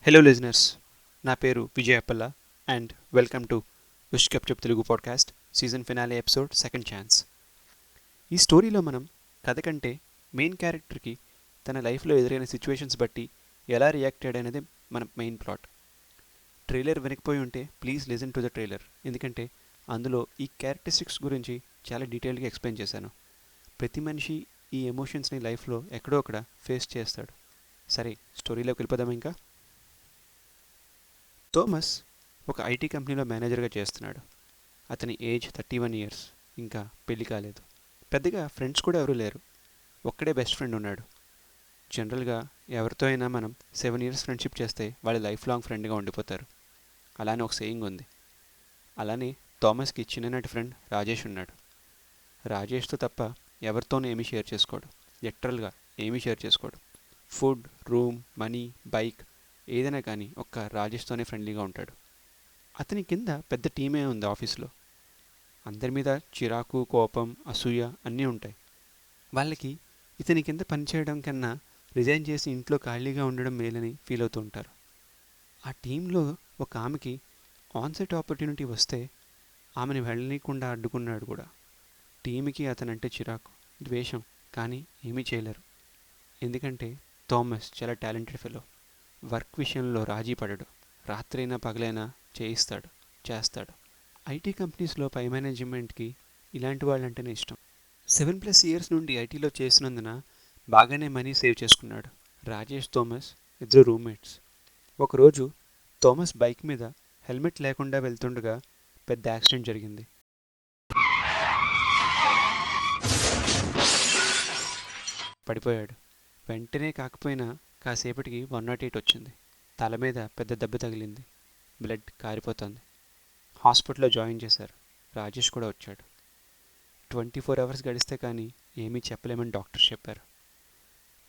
Hello listeners, నా పేరు Vijay Appalla and welcome to Ushkap Telugu podcast season finale episode second chance. ఈ స్టోరీలో మనం కథ కంటే మెయిన్ క్యారెక్టర్కి తన లైఫ్లో ఎదురైన సిచ్యువేషన్స్ బట్టి ఎలా రియాక్ట్ అయ్యాడనేది మన మెయిన్ ప్లాట్. ట్రైలర్ వినకపోయి ఉంటే please listen to the trailer, ఎందుకంటే అందులో ఈ క్యారెక్టరిస్టిక్స్ గురించి చాలా డీటెయిల్గా ఎక్స్ప్లెయిన్ చేశాను. ప్రతి మనిషి ఈ ఎమోషన్స్ని లైఫ్లో ఎక్కడో అక్కడ ఫేస్ చేస్తాడు. సరే, స్టోరీలోకి వెళ్ళిపోదాం. ఇంకా థోమస్ ఒక ఐటీ కంపెనీలో మేనేజర్గా చేస్తున్నాడు. అతని ఏజ్ 31 ఇయర్స్. ఇంకా పెళ్లి కాలేదు. పెద్దగా ఫ్రెండ్స్ కూడా ఎవరూ లేరు. ఒక్కడే బెస్ట్ ఫ్రెండ్ ఉన్నాడు. జనరల్గా ఎవరితో అయినా మనం 7 ఇయర్స్ ఫ్రెండ్షిప్ చేస్తే వాళ్ళు లైఫ్ లాంగ్ ఫ్రెండ్గా ఉండిపోతారు. అలానే ఒక సేయింగ్ ఉంది. అలానే థామస్కి చిన్ననాటి ఫ్రెండ్ రాజేష్ ఉన్నాడు. రాజేష్తో తప్ప ఎవరితోనూ ఏమీ షేర్ చేసుకోడు. లిటరల్గా ఏమీ షేర్ చేసుకోడు. ఫుడ్, రూమ్, మనీ, బైక్ ఏదైనా కానీ ఒక్క రాజేష్తోనే ఫ్రెండ్లీగా ఉంటాడు. అతని కింద పెద్ద టీమే ఉంది ఆఫీస్లో. అందరి మీద చిరాకు, కోపం, అసూయ అన్నీ ఉంటాయి. వాళ్ళకి ఇతని కింద పనిచేయడం కన్నా రిజైన్ చేసి ఇంట్లో ఖాళీగా ఉండడం మేలని ఫీల్ అవుతూ ఉంటారు. ఆ టీంలో ఒక ఆమెకి ఆన్సైట్ ఆపర్చునిటీ వస్తే ఆమెను వెళ్ళనీయకుండా అడ్డుకున్నాడు కూడా. టీంకి అతనంటే చిరాకు, ద్వేషం, కానీ ఏమీ చేయలేరు. ఎందుకంటే థామస్ చాలా టాలెంటెడ్ ఫెలో. వర్క్ విషయంలో రాజీ పడడు. రాత్రైనా పగలైనా చేయిస్తాడు, చేస్తాడు. ఐటీ కంపెనీస్లో పై మేనేజ్మెంట్కి ఇలాంటి వాళ్ళంటేనే ఇష్టం. 7+ ఇయర్స్ నుండి ఐటీలో చేసినందున బాగానే మనీ సేవ్ చేసుకున్నాడు. రాజేష్, థోమస్ ఇద్దరు రూమ్మేట్స్. ఒకరోజు థోమస్ బైక్ మీద హెల్మెట్ లేకుండా వెళ్తుండగా పెద్ద యాక్సిడెంట్ జరిగింది. పడిపోయాడు. వెంటనే కాకపోయినా కాసేపటికి 108 వచ్చింది. తల మీద పెద్ద దెబ్బ తగిలింది. బ్లడ్ కారిపోతుంది. హాస్పిటల్లో జాయిన్ చేశారు. రాజేష్ కూడా వచ్చాడు. 24 అవర్స్ గడిస్తే కానీ ఏమీ చెప్పలేమని డాక్టర్స్ చెప్పారు.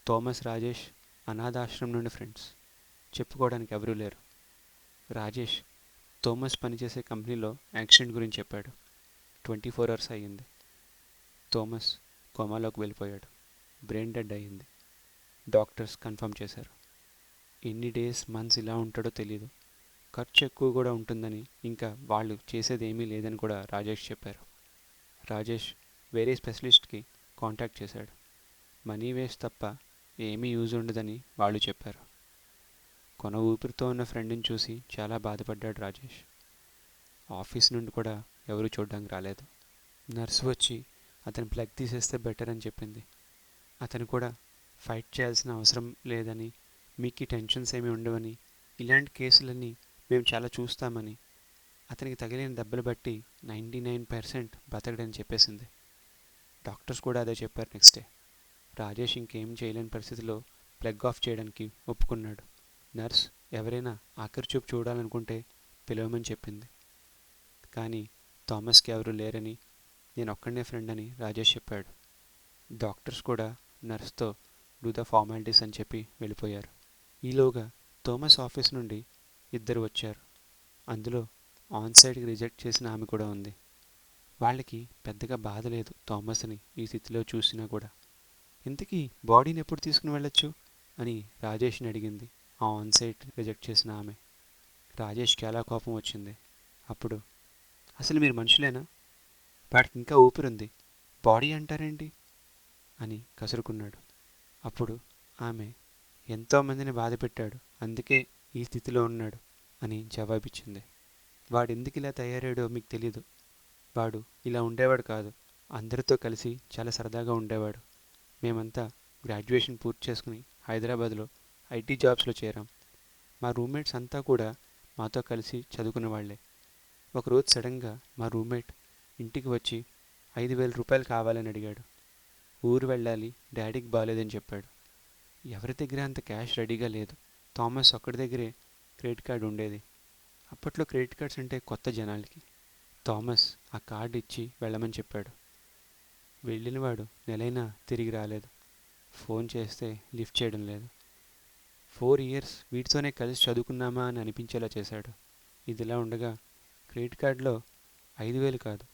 థోమస్, రాజేష్ అనాథాశ్రమం నుండి ఫ్రెండ్స్. చెప్పుకోవడానికి ఎవరూ లేరు. రాజేష్ థోమస్ పనిచేసే కంపెనీలో యాక్సిడెంట్ గురించి చెప్పాడు. 24 అవర్స్ అయ్యింది. థోమస్ కోమాలోకి వెళ్ళిపోయాడు. బ్రెయిన్ డెడ్ అయ్యింది. డాక్టర్స్ కన్ఫర్మ్ చేశారు. ఎన్ని డేస్, మంత్స్ ఇలా ఉంటాడో తెలియదు. ఖర్చు ఎక్కువ కూడా ఉంటుందని, ఇంకా వాళ్ళు చేసేది ఏమీ లేదని కూడా రాజేష్ చెప్పారు. రాజేష్ వేరే స్పెషలిస్ట్కి కాంటాక్ట్ చేశాడు. మనీ వేస్ట్ తప్ప ఏమీ యూజ్ ఉండదని వాళ్ళు చెప్పారు. కొన ఊపిరితో ఉన్న ఫ్రెండ్ని చూసి చాలా బాధపడ్డాడు రాజేష్. ఆఫీస్ నుండి కూడా ఎవరూ చూడడానికి రాలేదు. నర్సు వచ్చి అతని ప్లగ్ తీసేస్తే బెటర్ అని చెప్పింది. అతను కూడా ఫైట్ చేయాల్సిన అవసరం లేదని, మీకు టెన్షన్స్ ఏమీ ఉండవని, ఇలాంటి కేసులన్నీ మేము చాలా చూస్తామని, అతనికి తగిలిన దెబ్బలు బట్టి 99% బతకడని చెప్పేసింది. డాక్టర్స్ కూడా అదే చెప్పారు నెక్స్ట్ డే. రాజేష్ ఇంకేం చేయలేని పరిస్థితిలో ప్లగ్ ఆఫ్ చేయడానికి ఒప్పుకున్నాడు. నర్స్ ఎవరైనా ఆఖరి చూపు చూడాలనుకుంటే పిలవమని చెప్పింది. కానీ థామస్కి ఎవరూ లేరని, నేను ఒక్కడనే ఫ్రెండ్ అని రాజేష్ చెప్పాడు. డాక్టర్స్ కూడా నర్స్తో డూ ద ఫార్మాలిటీస్ అని చెప్పి వెళ్ళిపోయారు. ఈలోగా థోమస్ ఆఫీస్ నుండి ఇద్దరు వచ్చారు. అందులో ఆన్సైట్కి రిజెక్ట్ చేసిన ఆమె కూడా ఉంది. వాళ్ళకి పెద్దగా బాధ లేదు థామస్ని ఈ స్థితిలో చూసినా కూడా. ఇంతకీ బాడీని ఎప్పుడు తీసుకుని వెళ్ళొచ్చు అని రాజేష్ని అడిగింది ఆ ఆన్సైట్ రిజెక్ట్ చేసిన ఆమె. రాజేష్ చాలా కోపం వచ్చింది. అప్పుడు, అసలు మీరు మనుషులేనా? వాడికి ఇంకా ఊపిరుంది, బాడీ అంటారేంటి అని కసురుకున్నాడు. అప్పుడు ఆమె, ఎంతోమందిని బాధపెట్టాడు, అందుకే ఈ స్థితిలో ఉన్నాడు అని జవాబిచ్చింది. వాడెందుకు ఇలా తయారాడో మీకు తెలీదు. వాడు ఇలా ఉండేవాడు కాదు. అందరితో కలిసి చాలా సరదాగా ఉండేవాడు. మేమంతా గ్రాడ్యుయేషన్ పూర్తి చేసుకుని హైదరాబాద్లో ఐటీ జాబ్స్లో చేరాం. మా రూమ్మేట్స్ అంతా కూడా మాతో కలిసి చదువుకున్న వాళ్లే. ఒకరోజు సడన్గా మా రూమ్మేట్ ఇంటికి వచ్చి 5,000 రూపాయలు కావాలని అడిగాడు. ఊరు వెళ్ళాలి, డాడీకి బాగాలేదని చెప్పాడు. ఎవరి దగ్గర అంత క్యాష్ రెడీగా లేదు. థామస్ ఒక్కడి దగ్గరే క్రెడిట్ కార్డు ఉండేది. అప్పట్లో క్రెడిట్ కార్డ్స్ అంటే కొత్త జనాలకి. థామస్ ఆ కార్డు ఇచ్చి వెళ్ళమని చెప్పాడు. వెళ్ళినవాడు నెలైనా తిరిగి రాలేదు. ఫోన్ చేస్తే లిఫ్ట్ చేయడం లేదు. 4 ఇయర్స్ వీటితోనే కలిసి చదువుకున్నామా అని అనిపించేలా చేశాడు. ఇదిలా ఉండగా క్రెడిట్ కార్డులో 5,000 కాదు,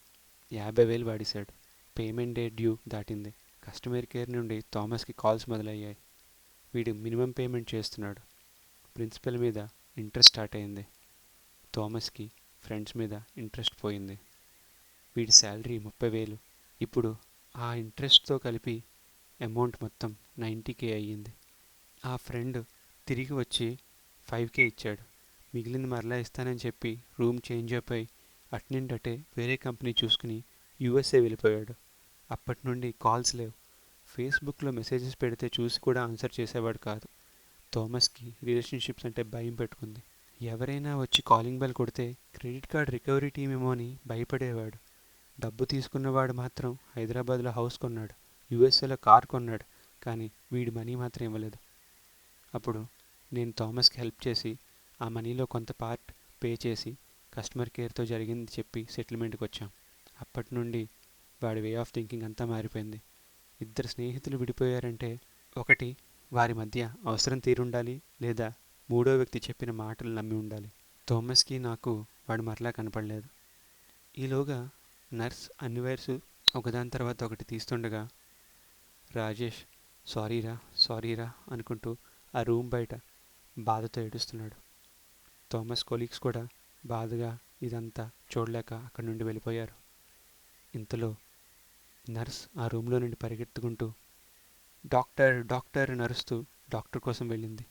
50,000 వాడేశాడు. పేమెంట్ డేట్ డ్యూ దాటింది. కస్టమర్ కేర్ నుండి థామస్కి కాల్స్ మొదలయ్యాయి. వీడు మినిమం పేమెంట్ చేస్తున్నాడు. ప్రిన్సిపల్ మీద ఇంట్రెస్ట్ స్టార్ట్ అయింది. థామస్కి ఫ్రెండ్స్ మీద ఇంట్రెస్ట్ పోయింది. వీడి శాలరీ 30,000. ఇప్పుడు ఆ ఇంట్రెస్ట్తో కలిపి అమౌంట్ మొత్తం 90K అయ్యింది. ఆ ఫ్రెండ్ తిరిగి వచ్చి 5K ఇచ్చాడు. మిగిలింది మరలా ఇస్తానని చెప్పి రూమ్ చేంజ్ అయిపోయి అట్నుండటే వేరే కంపెనీ చూసుకుని USA వెళ్ళిపోయాడు. అప్పటి నుండి కాల్స్ లేవు. ఫేస్బుక్లో మెసేజెస్ పెడితే చూసి కూడా ఆన్సర్ చేసేవాడు కాదు. థామస్కి రిలేషన్షిప్స్ అంటే భయం పెట్టుకుంది. ఎవరైనా వచ్చి కాలింగ్ బెల్ కొడితే క్రెడిట్ కార్డ్ రికవరీ టీమ్ ఏమో అని భయపడేవాడు. డబ్బు తీసుకున్నవాడు మాత్రం హైదరాబాద్లో హౌస్ కొన్నాడు, USAలో కార్ కొన్నాడు, కానీ వీడి మనీ మాత్రం ఇవ్వలేదు. అప్పుడు నేను థామస్కి హెల్ప్ చేసి ఆ మనీలో కొంత పార్ట్ పే చేసి కస్టమర్ కేర్తో జరిగింది చెప్పి సెటిల్మెంట్కి వచ్చాం. అప్పటి నుండి వాడి వే ఆఫ్ థింకింగ్ అంతా మారిపోయింది. ఇద్దరు స్నేహితులు విడిపోయారంటే ఒకటి వారి మధ్య అవసరం తీరుండాలి, లేదా మూడో వ్యక్తి చెప్పిన మాటలు నమ్మి ఉండాలి. థామస్కి నాకు వాడు మరలా కనపడలేదు. ఈలోగా నర్స్ అన్ని వైర్స్ ఒకదాని తర్వాత ఒకటి తీస్తుండగా రాజేష్ సారీరా అనుకుంటూ ఆ రూమ్ బయట బాధతో ఏడుస్తున్నాడు. థామస్ కొలీగ్స్ కూడా బాధగా ఇదంతా చూడలేక అక్కడి నుండి వెళ్ళిపోయారు. ఇంతలో నర్స్ ఆ రూమ్లో నుండి పరిగెత్తుకుంటూ డాక్టర్ నరుస్తూ డాక్టర్ కోసం వెళ్ళింది.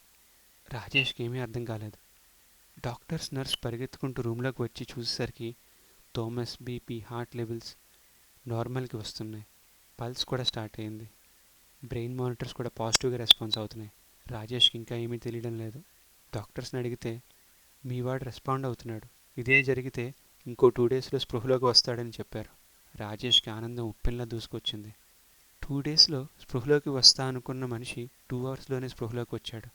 రాజేష్కి ఏమీ అర్థం కాలేదు. నర్స్ పరిగెత్తుకుంటూ రూమ్లోకి వచ్చి చూసేసరికి థామస్ బీపీ, హార్ట్ లెవెల్స్ నార్మల్కి వస్తున్నాయి. పల్స్ కూడా స్టార్ట్ అయింది. బ్రెయిన్ మానిటర్స్ కూడా పాజిటివ్గా రెస్పాన్స్ అవుతున్నాయి. రాజేష్కి ఇంకా ఏమీ తెలియడం లేదు. డాక్టర్స్ని అడిగితే మీ వాడు రెస్పాండ్ అవుతున్నాడు, ఇదే జరిగితే ఇంకో 2 డేస్లో స్పృహలోకి వస్తాడని చెప్పారు. రాజేష్కి ఆనందం ఉప్పెన్లా దూసుకొచ్చింది. 2 డేస్లో స్పృహలోకి వస్తా అనుకున్న మనిషి 2 అవర్స్లోనే స్పృహలోకి వచ్చాడు.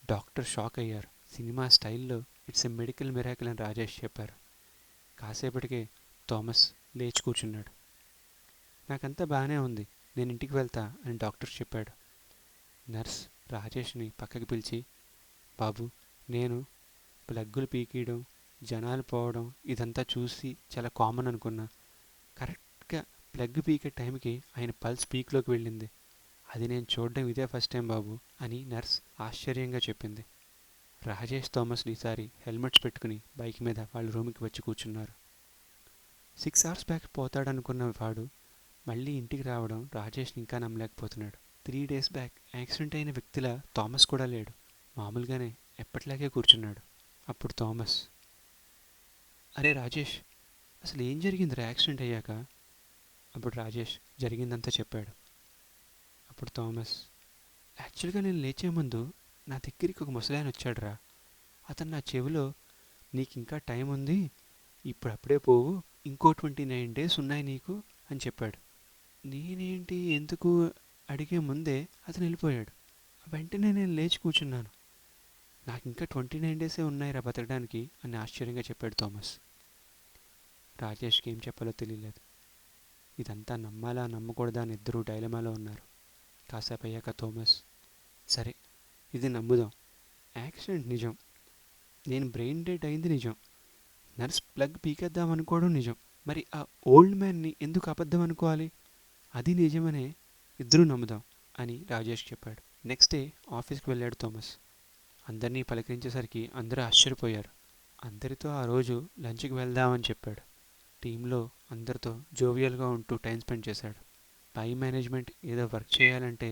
డాక్టర్ షాక్ అయ్యారు. సినిమా స్టైల్లో ఇట్స్ ఎ మెడికల్ మిరాకిల్ అని రాజేష్ చెప్పారు. కాసేపటికే థామస్ లేచి కూర్చున్నాడు. నాకంతా బాగానే ఉంది, నేను ఇంటికి వెళ్తా అని డాక్టర్ చెప్పాడు. నర్స్ రాజేష్ని పక్కకి పిలిచి, బాబు, నేను ప్లగ్గులు పీకేయడం, జనాలు పోవడం ఇదంతా చూసి చాలా కామన్ అనుకున్నా. కరెక్ట్గా ప్లగ్ పీకే టైంకి ఆయన పల్స్ పీక్లోకి వెళ్ళింది. అది నేను చూడడం ఇదే ఫస్ట్ టైం బాబు అని నర్స్ ఆశ్చర్యంగా చెప్పింది. రాజేష్ థామస్లు ఈసారి హెల్మెట్స్ పెట్టుకుని బైక్ మీద వాళ్ళ రూమ్కి వచ్చి కూర్చున్నారు. 6 అవర్స్ బ్యాక్ పోతాడనుకున్న వాడు మళ్ళీ ఇంటికి రావడం రాజేష్ని ఇంకా నమ్మలేకపోతున్నాడు. 3 డేస్ బ్యాక్ యాక్సిడెంట్ అయిన వ్యక్తిలా థామస్ కూడా లేడు. మామూలుగానే ఎప్పటిలాగే కూర్చున్నాడు. అప్పుడు థామస్, అరే రాజేష్, అసలు ఏం జరిగిందిరా యాక్సిడెంట్ అయ్యాక? అప్పుడు రాజేష్ జరిగిందంతా చెప్పాడు. అప్పుడు థామస్, యాక్చువల్గా నేను లేచే ముందు నా దగ్గరికి ఒక ముసలాయన వచ్చాడురా. అతను నా చెవిలో నీకు ఇంకా టైం ఉంది, ఇప్పుడు అప్పుడే పోవు, ఇంకో 29 days ఉన్నాయి నీకు అని చెప్పాడు. నేనేంటి ఎందుకు అడిగే ముందే అతను వెళ్ళిపోయాడు. వెంటనే నేను లేచి కూర్చున్నాను. నాకు ఇంకా 29 days ఉన్నాయిరా బతకడానికి అని ఆశ్చర్యంగా చెప్పాడు థామస్. రాజేష్కి ఏం చెప్పాలో తెలియలేదు. ఇదంతా నమ్మాలా నమ్మకూడదా అని ఇద్దరూ డైలమాలో ఉన్నారు. కాసేపు అయ్యాక థామస్, సరే ఇది నమ్ముదాం, యాక్సిడెంట్ నిజం, నేను బ్రెయిన్ డెడ్ అయింది నిజం, నర్స్ ప్లగ్ పీకేద్దాం అనుకోవడం నిజం, మరి ఆ ఓల్డ్ మ్యాన్ని ఎందుకు అబద్ధం అనుకోవాలి? అది నిజమనే ఇద్దరూ నమ్ముదాం అని రాజేష్ చెప్పాడు. నెక్స్ట్ డే ఆఫీస్కి వెళ్ళాడు థామస్. అందరినీ పలకరించేసరికి అందరూ ఆశ్చర్యపోయారు. అందరితో ఆ రోజు లంచ్కి వెళ్దామని చెప్పాడు. టీంలో అందరితో జోవియల్గా ఉంటూ టైం స్పెండ్ చేశాడు. పై మేనేజ్మెంట్ ఏదో వర్క్ చేయాలంటే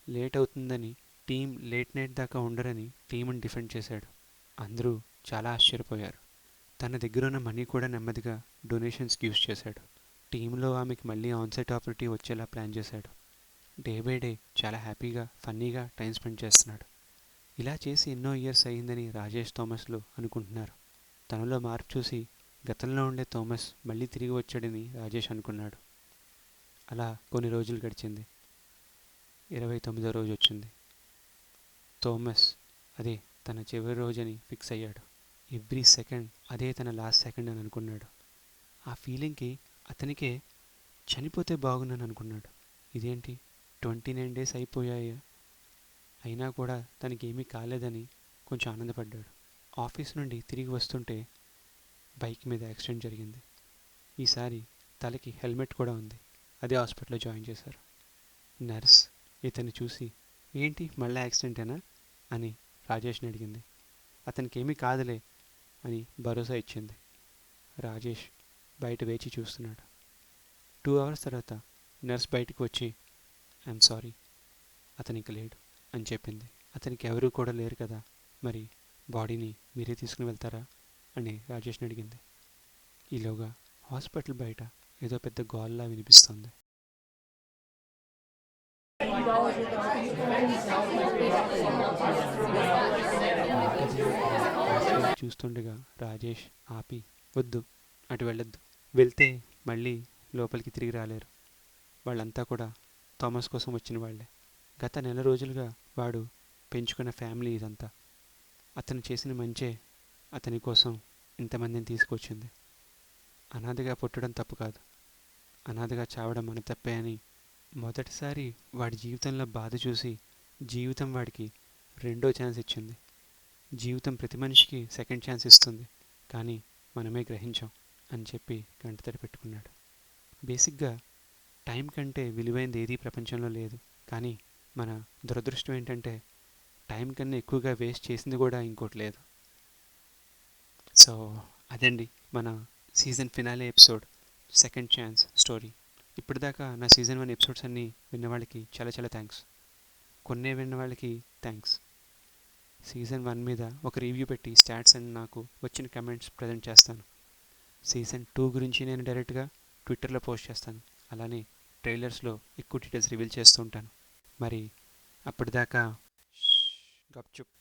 లేట్ అవుతుందని, టీం లేట్ నైట్ దాకా ఉండరని టీంని డిఫెండ్ చేశాడు. అందరూ చాలా ఆశ్చర్యపోయారు. తన దగ్గరున్న మనీ కూడా నెమ్మదిగా డొనేషన్స్కి యూజ్ చేశాడు. టీంలో ఆమెకి మళ్ళీ ఆన్సైట్ ఆపర్చునిటీ వచ్చేలా ప్లాన్ చేశాడు. డే బై డే చాలా హ్యాపీగా, ఫన్నీగా టైం స్పెండ్ చేస్తున్నాడు. ఇలా చేసి ఎన్నో ఇయర్స్ అయ్యిందని రాజేష్ థామస్లు అనుకుంటున్నారు. తనలో మార్పు చూసి గతంలో ఉండే థామస్ మళ్ళీ తిరిగి వచ్చాడని రాజేష్ అనుకున్నాడు. అలా కొన్ని రోజులు గడిచింది. 29వ రోజు వచ్చింది. థామస్ అదే తన చివరి రోజని ఫిక్స్ అయ్యాడు. ఎవ్రీ సెకండ్ అదే తన లాస్ట్ సెకండ్ అని అనుకున్నాడు. ఆ ఫీలింగ్కి అతనికే చనిపోతే బాగున్నాను అనుకున్నాడు. ఇదేంటి 29 days అయిపోయాయి, అయినా కూడా తనకి ఏమీ కాలేదని కొంచెం ఆనందపడ్డాడు. ఆఫీస్ నుండి తిరిగి వస్తుంటే బైక్ మీద యాక్సిడెంట్ జరిగింది. ఈసారి తలకి హెల్మెట్ కూడా ఉంది. అదే హాస్పిటల్లో జాయిన్ చేశారు. నర్స్ ఇతన్ని చూసి, ఏంటి మళ్ళీ యాక్సిడెంటేనా అని రాజేష్ని అడిగింది. అతనికి ఏమీ కాదులే అని భరోసా ఇచ్చింది. రాజేష్ బయట వేచి చూస్తున్నాడు. 2 అవర్స్ తర్వాత నర్స్ బయటికి వచ్చి ఐఎమ్ సారీ, అతను ఇంక లేడు అని చెప్పింది. అతనికి ఎవరూ కూడా లేరు కదా, మరి బాడీని మీరే తీసుకుని వెళ్తారా అని రాజేష్ని అడిగింది. ఈలోగా హాస్పిటల్ బయట ఏదో పెద్ద గోల్లా వినిపిస్తుంది. చూస్తుండగా రాజేష్ ఆపి, వద్దు, అటు వెళ్ళొద్దు, వెళ్తే మళ్ళీ లోపలికి తిరిగి రాలేరు. వాళ్ళంతా కూడా థామస్ కోసం వచ్చిన వాళ్ళే. గత నెల రోజులుగా వాడు పెంచుకున్న ఫ్యామిలీ ఇదంతా. అతను చేసిన మంచే అతని కోసం ఇంతమందిని తీసుకొచ్చింది. అనాథగా పుట్టడం తప్పు కాదు, అనాథగా చావడం మన తప్పే అని మొదటిసారి వాడి జీవితంలో బాధ చూసి జీవితం వాడికి రెండో ఛాన్స్ ఇచ్చింది. జీవితం ప్రతి మనిషికి సెకండ్ ఛాన్స్ ఇస్తుంది, కానీ మనమే గ్రహించాం అని చెప్పి కంటతడి పెట్టుకున్నాడు. బేసిక్గా టైం కంటే విలువైనది ఏదీ ప్రపంచంలో లేదు, కానీ మన దురదృష్టం ఏంటంటే టైం కన్నా ఎక్కువగా వేస్ట్ చేసింది కూడా ఇంకోటి లేదు. సో అదండి మన season finale episode, second chance story. ఇప్పటిదాకా నా సీజన్ 1 ఎపిసోడ్స్ అన్నీ విన్న వాళ్ళకి చాలా చాలా థ్యాంక్స్. కొన్నే విన్న వాళ్ళకి థ్యాంక్స్. సీజన్ 1 మీద ఒక రివ్యూ పెట్టి స్టాట్స్ అండ్ నాకు వచ్చిన కమెంట్స్ ప్రజెంట్ చేస్తాను. సీజన్ 2 గురించి నేను డైరెక్ట్గా ట్విట్టర్లో పోస్ట్ చేస్తాను. అలానే ట్రైలర్స్లో ఎక్కువ డీటెయిల్స్ రివీల్ చేస్తూ ఉంటాను. మరి అప్పటిదాకా గప్చుప్.